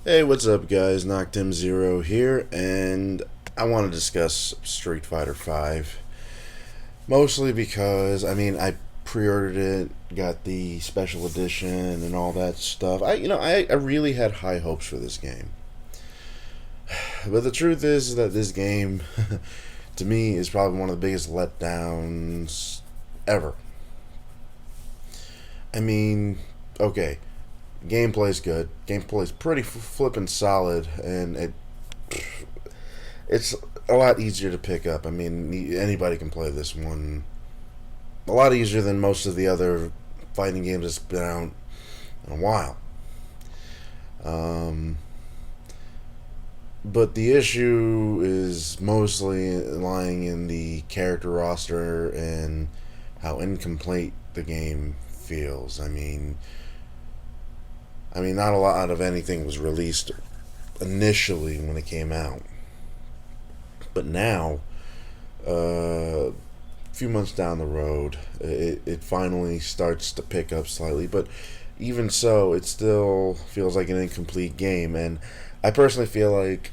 Hey, what's up, guys? Noctim Zero here, and I want to discuss Street Fighter V. Mostly because, I pre-ordered it, got the special edition, and all that stuff. I really had high hopes for this game. But the truth is that this game, to me, is probably one of the biggest letdowns ever. I mean, okay, gameplay's good. Gameplay's pretty flippin' solid, and it's a lot easier to pick up. I mean, anybody can play this one. A lot easier than most of the other fighting games that's been out in a while. Um, but the issue is mostly lying in the character roster and how incomplete the game feels. Not a lot of anything was released initially when it came out, but now, a few months down the road, it finally starts to pick up slightly. But even so, it still feels like an incomplete game, and I personally feel like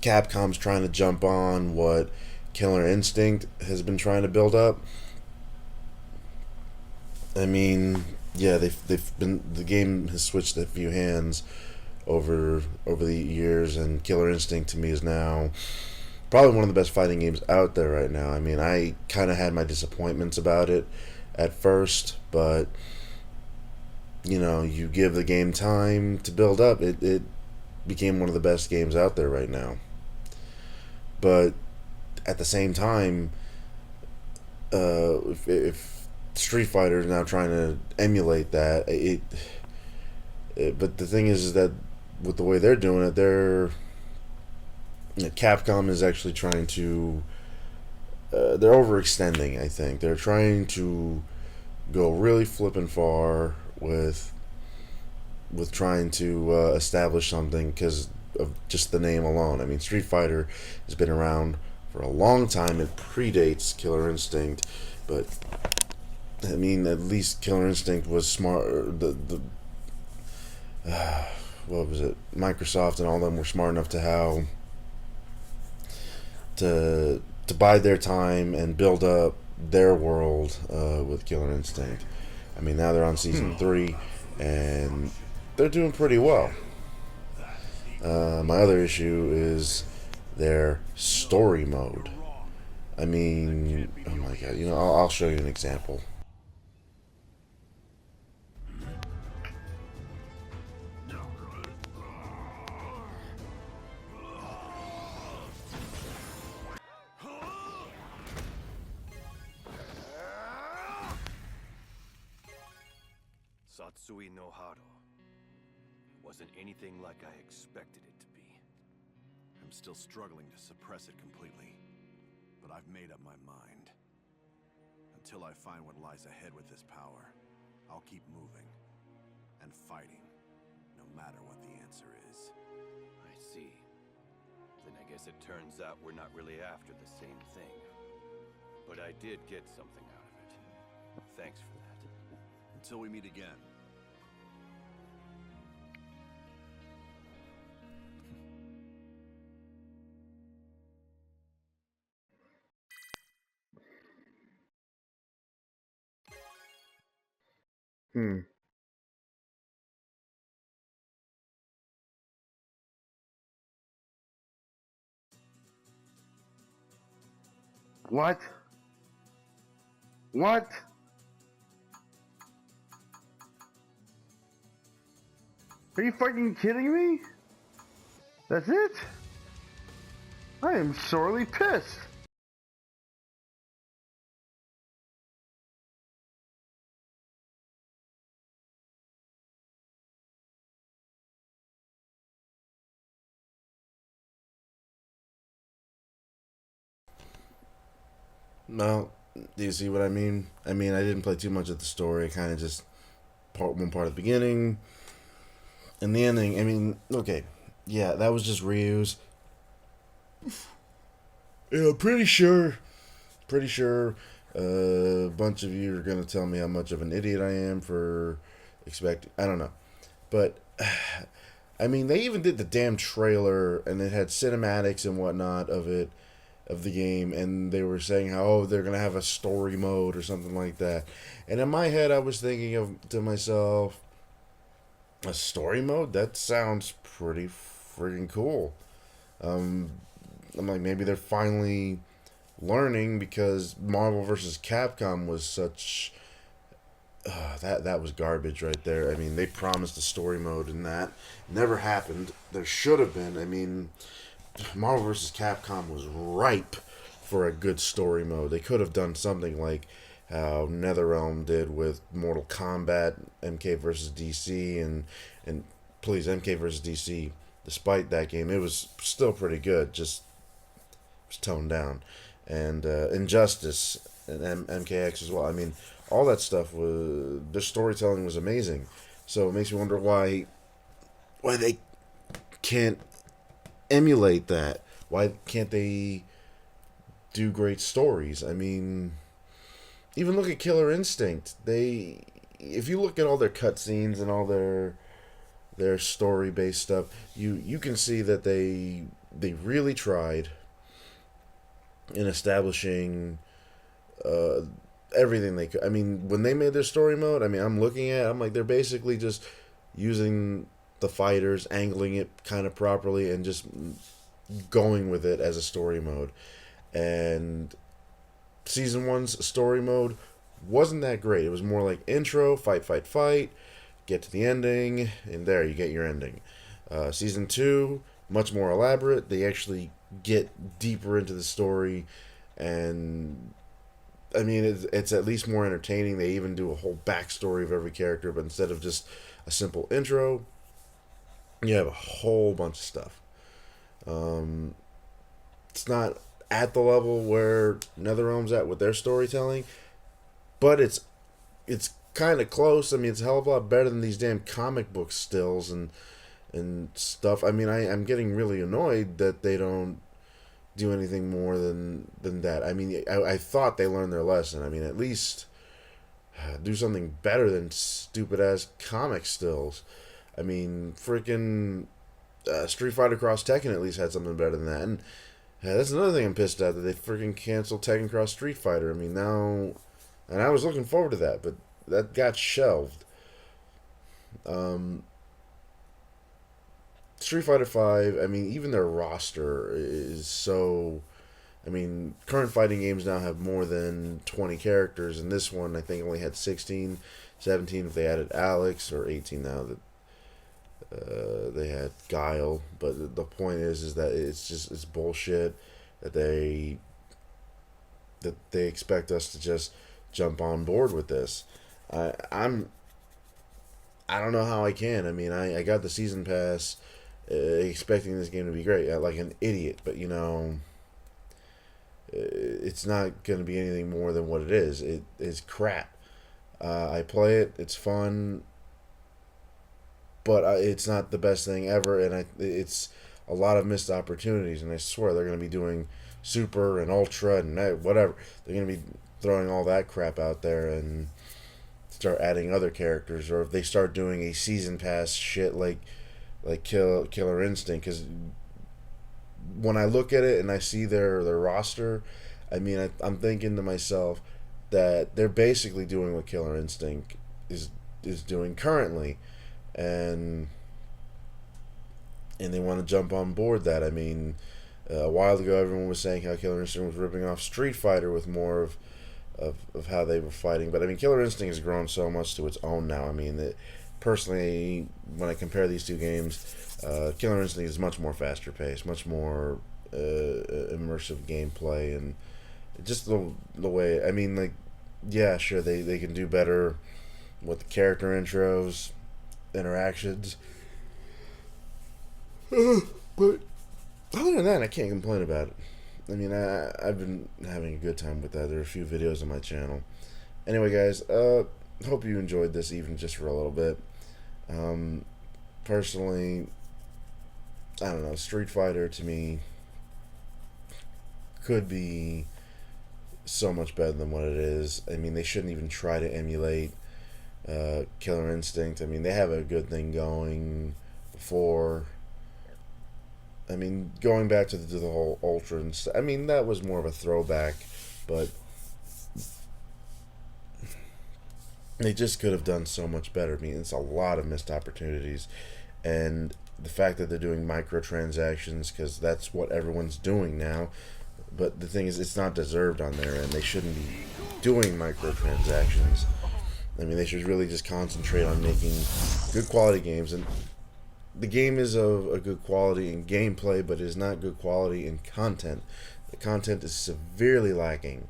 Capcom's trying to jump on what Killer Instinct has been trying to build up. I mean, yeah, they've been the game has switched a few hands over the years, and Killer Instinct to me is now probably one of the best fighting games out there right now. I mean, I kind of had my disappointments about it at first, but you give the game time to build up, it became one of the best games out there right now. But at the same time, if Street Fighter is now trying to emulate that, but the thing is that with the way they're doing it, Capcom is actually trying to. They're overextending. I think they're trying to go really flippin' far with trying to establish something because of just the name alone. I mean, Street Fighter has been around for a long time. It predates Killer Instinct, but I mean, at least Killer Instinct was smart. What was it? Microsoft and all them were smart enough to how to bide their time and build up their world with Killer Instinct. I mean, now they're on season 3, and they're doing pretty well. My other issue is their story mode. I mean, oh my god, I'll show you an example. Satsui no Haro wasn't anything like I expected it to be. I'm still struggling to suppress it completely, but I've made up my mind. Until I find what lies ahead with this power, I'll keep moving and fighting, no matter what the answer is. I see. Then I guess it turns out we're not really after the same thing. But I did get something out of it. Thanks for that. Until we meet again. Hmm. What? What? Are you fucking kidding me? That's it? I am sorely pissed. No, do you see what I mean? I didn't play too much of the story. Kind of just one part at the beginning, And the ending, I mean, okay, yeah, that was just Ryu's. Yeah, pretty sure, a bunch of you are gonna tell me how much of an idiot I am for expecting. I don't know, but I mean, they even did the damn trailer, and it had cinematics and whatnot of it, of the game, and they were saying how, oh, they're gonna have a story mode or something like that. And in my head, I was thinking of to myself, a story mode? That sounds pretty freaking cool. Um, I'm like, maybe they're finally learning, because Marvel versus Capcom was such that was garbage right there. I mean, they promised a story mode, and that never happened. There should have been. I mean, Marvel vs. Capcom was ripe for a good story mode. They could have done something like how NetherRealm did with Mortal Kombat, MK versus DC, and please, MK versus DC. Despite that game, it was still pretty good. Just was toned down, and Injustice and MKX as well. I mean, all that stuff was, their storytelling was amazing. So it makes me wonder why they can't emulate that. Why can't they do great stories? I mean, even look at Killer Instinct. They, if you look at all their cutscenes and all their story based stuff, you can see that they really tried in establishing uh, everything they could. I mean, when they made their story mode, I mean, I'm like, they're basically just using the fighters, angling it kind of properly, and just going with it as a story mode. And season one's story mode wasn't that great. It was more like intro, fight, fight, fight, get to the ending, and there you get your ending. Season two, much more elaborate. They actually get deeper into the story, and I mean, it's at least more entertaining. They even do a whole backstory of every character, but instead of just a simple intro, you have a whole bunch of stuff. Um, it's not at the level where NetherRealm's at with their storytelling, but it's kind of close. I mean, it's a hell of a lot better than these damn comic book stills and stuff. I mean, I'm getting really annoyed that they don't do anything more than that. I mean, I thought they learned their lesson. I mean, at least do something better than stupid ass comic stills. I mean, freaking Street Fighter Cross Tekken at least had something better than that. And that's another thing I'm pissed at, that they freaking canceled Tekken Cross Street Fighter. I mean, now, and I was looking forward to that, but that got shelved. Um, Street Fighter Five. I mean, even their roster is so. I mean, current fighting games now have more than 20 characters, and this one I think only had 16, 17 if they added Alex, or 18 now that they had Guile. But the point is that it's bullshit that they expect us to just jump on board with this. I'm I don't know how I can. I mean, I got the season pass expecting this game to be great, like an idiot. But you know, it's not going to be anything more than what it is. It is crap. I play it. It's fun, but it's not the best thing ever, and it's a lot of missed opportunities. And I swear they're going to be doing Super and Ultra and whatever. They're going to be throwing all that crap out there and start adding other characters, or if they start doing a season pass shit like Killer Instinct. Because when I look at it and I see their roster, I mean, I'm thinking to myself that they're basically doing what Killer Instinct is doing currently, and they want to jump on board that. I mean, a while ago everyone was saying how Killer Instinct was ripping off Street Fighter with more of how they were fighting, but I mean, Killer Instinct has grown so much to its own now. I mean, personally, when I compare these two games, Killer Instinct is much more faster paced, much more immersive gameplay, and just the way. I mean, like, yeah, sure, they can do better with the character intros, interactions, but other than that, I can't complain about it. I mean, I've been having a good time with that. There are a few videos on my channel. Anyway, guys, hope you enjoyed this, even just for a little bit. personally, I don't know, Street Fighter to me could be so much better than what it is. I mean, they shouldn't even try to emulate Killer Instinct. I mean, they have a good thing going before. I mean, going back to the whole Ultra and stuff, I mean, that was more of a throwback, but they just could have done so much better. I mean, it's a lot of missed opportunities, and the fact that they're doing microtransactions, because that's what everyone's doing now. But the thing is, it's not deserved on their end. They shouldn't be doing microtransactions. I mean, they should really just concentrate on making good quality games. And the game is of a good quality in gameplay, but it is not good quality in content. The content is severely lacking.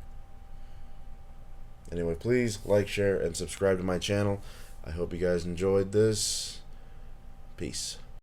Anyway, please like, share, and subscribe to my channel. I hope you guys enjoyed this. Peace.